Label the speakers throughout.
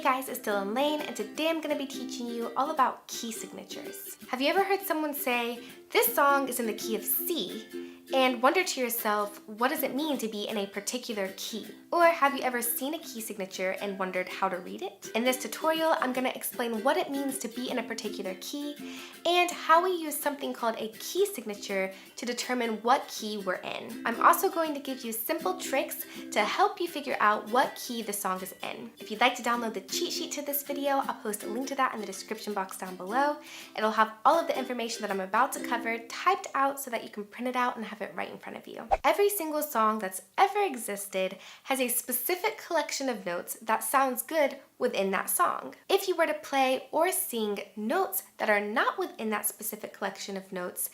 Speaker 1: guys, it's Dylan Laine, and today I'm going to be teaching you all about key signatures. Have you ever heard someone say, this song is in the key of C, and wonder to yourself, what does it mean to be in a particular key? Or have you ever seen a key signature and wondered how to read it? In this tutorial, I'm going to explain what it means to be in a particular key, and how we use something called a key signature to determine what key we're in. I'm also going to give you simple tricks to help you figure out what key the song is in. If you'd like to download the cheat sheet to this video, I'll post a link to that in the description box down below. It'll have all of the information that I'm about to cover typed out so that you can print it out and have it right in front of you. Every single song that's ever existed has a specific collection of notes that sounds good within that song. If you were to play or sing notes that are not within that specific collection of notes,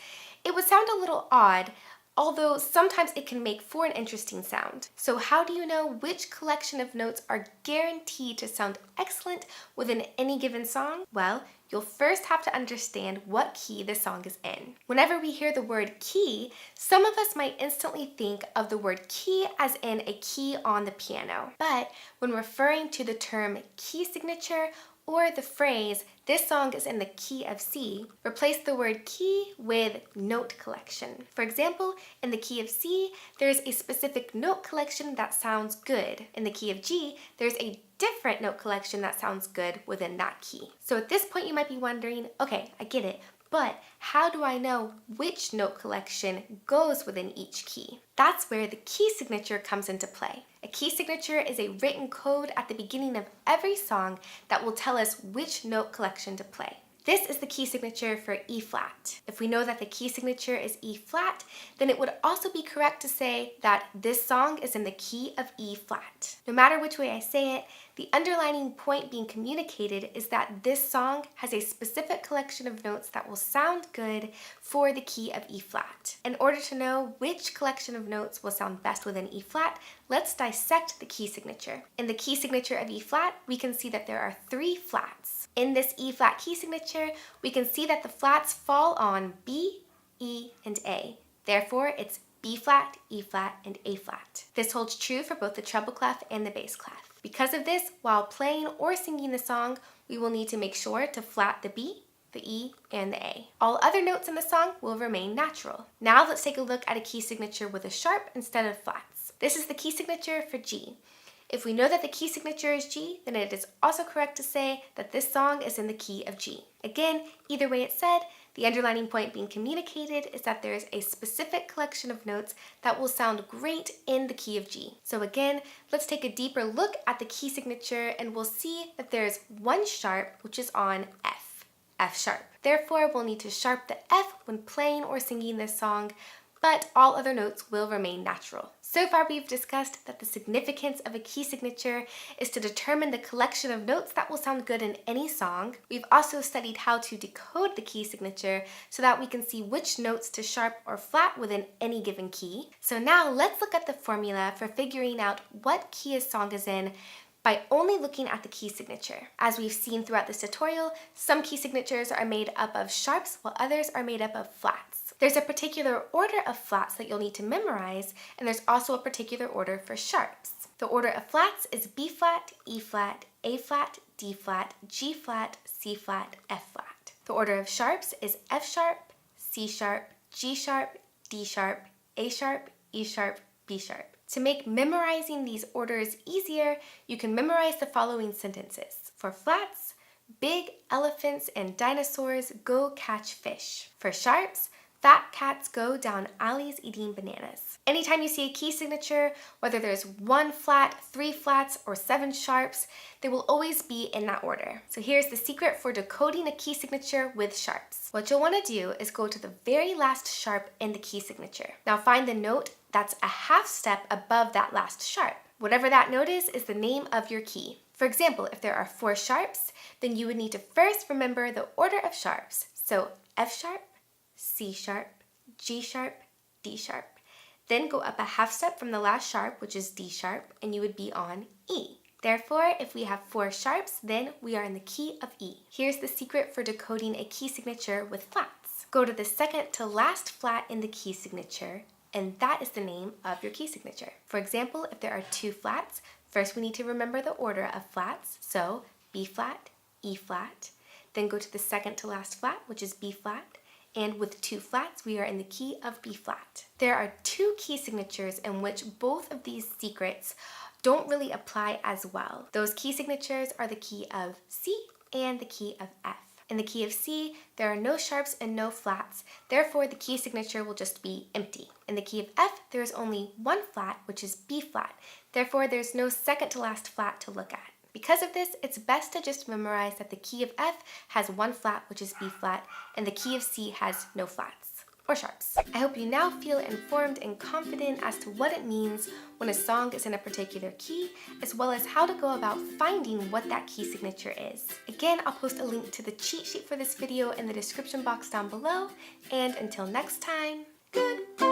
Speaker 1: it would sound a little odd, although sometimes it can make for an interesting sound. So how do you know which collection of notes are guaranteed to sound excellent within any given song? Well, you'll first have to understand what key the song is in. Whenever we hear the word key, some of us might instantly think of the word key as in a key on the piano. But when referring to the term key signature or the phrase, this song is in the key of C, replace the word key with note collection. For example, in the key of C, there's a specific note collection that sounds good. In the key of G, there's a different note collection that sounds good within that key. So at this point you might be wondering, okay, I get it, but how do I know which note collection goes within each key? That's where the key signature comes into play. A key signature is a written code at the beginning of every song that will tell us which note collection to play. This is the key signature for E flat. If we know that the key signature is E flat, then it would also be correct to say that this song is in the key of E flat. No matter which way I say it, the underlining point being communicated is that this song has a specific collection of notes that will sound good for the key of E flat. In order to know which collection of notes will sound best within E flat, let's dissect the key signature. In the key signature of E flat, we can see that there are 3 flats. In this E flat key signature, we can see that the flats fall on B, E, and A. Therefore, it's B flat, E flat, and A flat. This holds true for both the treble clef and the bass clef. Because of this, while playing or singing the song, we will need to make sure to flat the B, the E, and the A. All other notes in the song will remain natural. Now let's take a look at a key signature with a sharp instead of flats. This is the key signature for G. If we know that the key signature is G, then it is also correct to say that this song is in the key of G. Again, either way it's said, the underlining point being communicated is that there is a specific collection of notes that will sound great in the key of G. So again, let's take a deeper look at the key signature and we'll see that there's one sharp, which is on F, F sharp. Therefore, we'll need to sharp the F when playing or singing this song, but all other notes will remain natural. So far we've discussed that the significance of a key signature is to determine the collection of notes that will sound good in any song. We've also studied how to decode the key signature so that we can see which notes to sharp or flat within any given key. So now let's look at the formula for figuring out what key a song is in by only looking at the key signature. As we've seen throughout this tutorial, some key signatures are made up of sharps while others are made up of flats. There's a particular order of flats that you'll need to memorize, and there's also a particular order for sharps. The order of flats is B flat, E flat, A flat, D flat, G flat, C flat, F flat. The order of sharps is F sharp, C sharp, G sharp, D sharp, A sharp, E sharp, B sharp. To make memorizing these orders easier, you can memorize the following sentences. For flats, big elephants and dinosaurs go catch fish. For sharps, fat cats go down alleys eating bananas. Anytime you see a key signature, whether there's 1 flat, 3 flats, or 7 sharps, they will always be in that order. So here's the secret for decoding a key signature with sharps. What you'll want to do is go to the very last sharp in the key signature. Now find the note that's a half step above that last sharp. Whatever that note is the name of your key. For example, if there are 4 sharps, then you would need to first remember the order of sharps. So F sharp, C sharp, G sharp, D sharp. Then go up a half step from the last sharp, which is D sharp, and you would be on E. Therefore, if we have 4 sharps, then we are in the key of E. Here's the secret for decoding a key signature with flats. Go to the second to last flat in the key signature, and that is the name of your key signature. For example, if there are 2 flats, first we need to remember the order of flats. So B flat, E flat, then go to the second to last flat, which is B flat, and with 2 flats, we are in the key of B flat. There are 2 key signatures in which both of these secrets don't really apply as well. Those key signatures are the key of C and the key of F. In the key of C, there are no sharps and no flats, therefore the key signature will just be empty. In the key of F, there is only 1 flat, which is B flat, therefore there's no second to last flat to look at. Because of this, it's best to just memorize that the key of F has 1 flat, which is B flat, and the key of C has no flats or sharps. I hope you now feel informed and confident as to what it means when a song is in a particular key, as well as how to go about finding what that key signature is. Again, I'll post a link to the cheat sheet for this video in the description box down below, and until next time, goodbye!